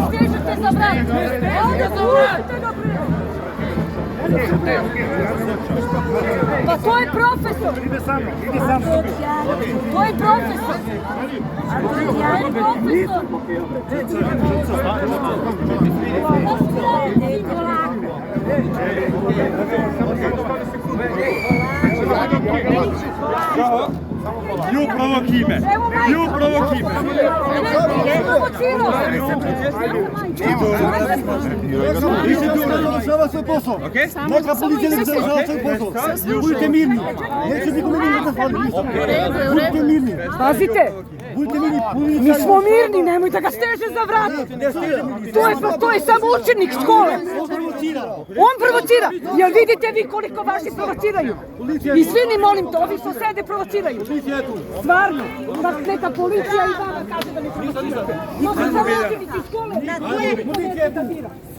Stižete za vrat! Ovdje završite ga prije! Pa to je profesor! Ide sa mnom, ide sa mnom. To je profesor! To je profesor! Ju provokime! Ju provokime! Završava svoj posao. Neka policija ne završava svoj posao. Budite mirni. Neće nikome mirni da budite mirni. Pazite! Budite mirni. Mi smo mirni, nemoj da ga steže za vrat! To je samo učenik škole! On provocira! Jel vidite vi koliko vaši provociraju? I svi ni molim to, ovi što sede provociraju. Stvarno, neka policija i vama kaže da ne provocirate. Može se vratiti iz škole, policija da bira.